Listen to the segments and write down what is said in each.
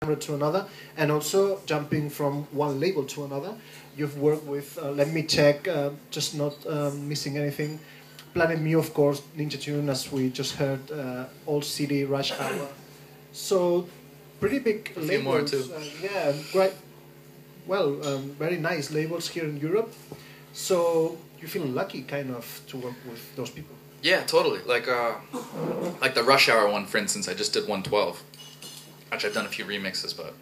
to another, and also jumping from one label to another. You've worked with, let me check, just not missing anything, Planet Mu, of course, Ninja Tune, as we just heard, Old City, Rush Hour. So, pretty big labels. A few more too. Yeah, great. Well, very nice labels here in Europe. So, you feel lucky, kind of, to work with those people. Yeah, totally. Like the Rush Hour one, for instance, I just did 112. Actually, I've done a few remixes, but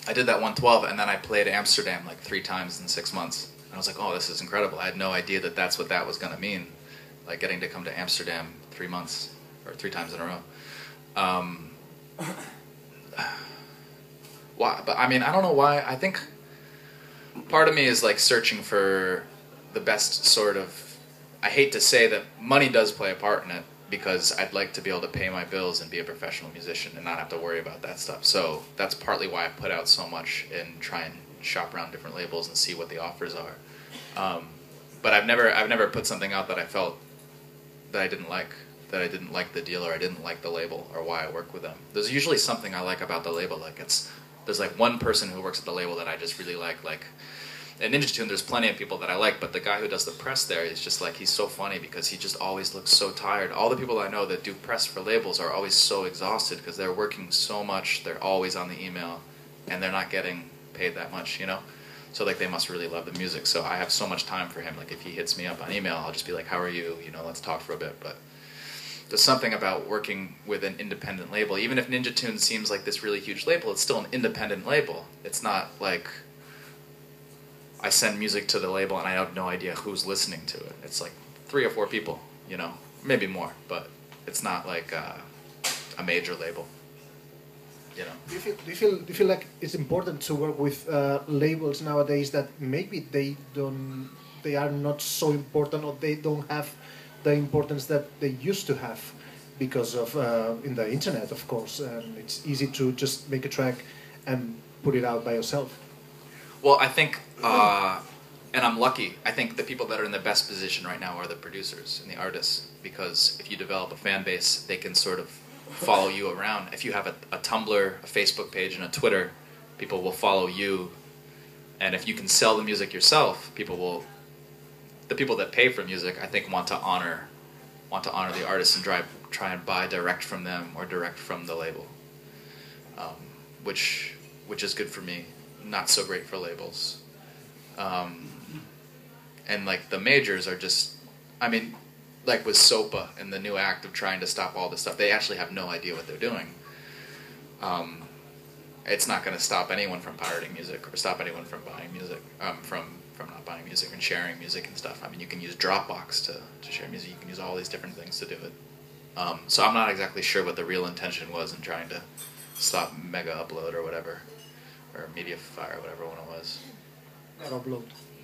I did that 112, and then I played Amsterdam like 3 times in 6 months. And I was like, oh, this is incredible. I had no idea that that's what that was going to mean, like getting to come to Amsterdam 3 months, or 3 times in a row. Why? But I mean, I don't know why. I think part of me is like searching for the best sort of, I hate to say that money does play a part in it, because I'd like to be able to pay my bills and be a professional musician and not have to worry about that stuff. So that's partly why I put out so much and try and shop around different labels and see what the offers are. But I've never put something out that I felt that I didn't like the deal, or I didn't like the label, or why I work with them. There's usually something I like about the label. Like there's like one person who works at the label that I just really like. Like at Ninja Tune, there's plenty of people that I like, but the guy who does the press there is just like, he's so funny because he just always looks so tired. All the people I know that do press for labels are always so exhausted because they're working so much, they're always on the email, and they're not getting paid that much, you know? So like they must really love the music. So I have so much time for him. Like if he hits me up on email, I'll just be like, how are you? You know, let's talk for a bit. But there's something about working with an independent label. Even if Ninja Tune seems like this really huge label, it's still an independent label. It's not like I send music to the label and I have no idea who's listening to it. It's like 3 or 4 people, you know, maybe more, but it's not like a major label, you know. Do you feel like it's important to work with labels nowadays that maybe they are not so important, or they don't have the importance that they used to have because of in the internet, of course, and it's easy to just make a track and put it out by yourself? Well, I think, and I'm lucky, I think the people that are in the best position right now are the producers and the artists, because if you develop a fan base, they can sort of follow you around. If you have a Tumblr, a Facebook page, and a Twitter, people will follow you, and if you can sell the music yourself, the people that pay for music, I think, want to honor the artists and try and buy direct from them or direct from the label, which is good for me. Not so great for labels. And like the majors are just, I mean, like with SOPA and the new act of trying to stop all this stuff, they actually have no idea what they're doing. It's not going to stop anyone from pirating music or stop anyone from buying music, from not buying music and sharing music and stuff. I mean, you can use Dropbox to share music. You can use all these different things to do it. So I'm not exactly sure what the real intention was in trying to stop Mega Upload or whatever. Or MediaFire, whatever one it was. Mega Upload.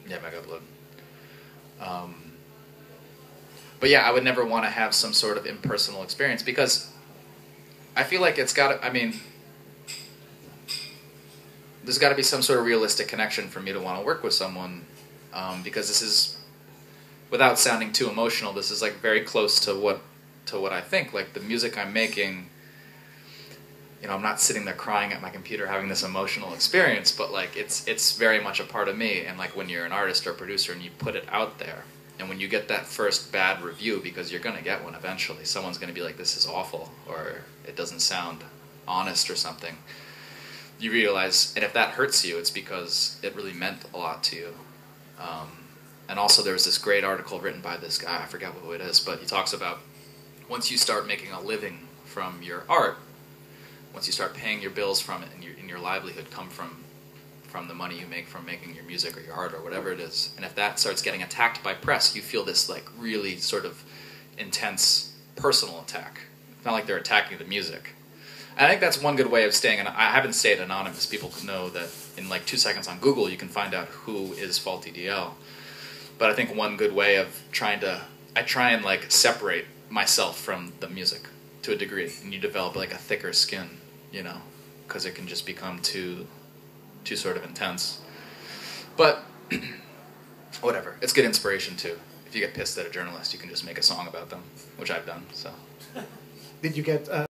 Yeah, Mega Upload. But yeah, I would never want to have some sort of impersonal experience, because I feel like it's got to, I mean, there's got to be some sort of realistic connection for me to want to work with someone, because this is, without sounding too emotional, this is like very close to what I think. Like the music I'm making, you know, I'm not sitting there crying at my computer having this emotional experience, but like it's very much a part of me. And like when you're an artist or a producer and you put it out there, and when you get that first bad review, because you're going to get one eventually, someone's going to be like, this is awful, or it doesn't sound honest or something, you realize, and if that hurts you, it's because it really meant a lot to you. And also there's this great article written by this guy, I forget who it is, but he talks about once you start making a living from your art, once you start paying your bills from it, and your livelihood come from the money you make from making your music or your art or whatever it is, and if that starts getting attacked by press, you feel this like really sort of intense personal attack. It's not like they're attacking the music. And I think that's one good way of staying, and I haven't stayed anonymous. People know that in like 2 seconds on Google you can find out who is Falty DL. But I think one good way of I try and like separate myself from the music to a degree, and you develop like a thicker skin, you know, because it can just become too sort of intense. But whatever, it's good inspiration too. If you get pissed at a journalist, you can just make a song about them, which I've done. So, did you get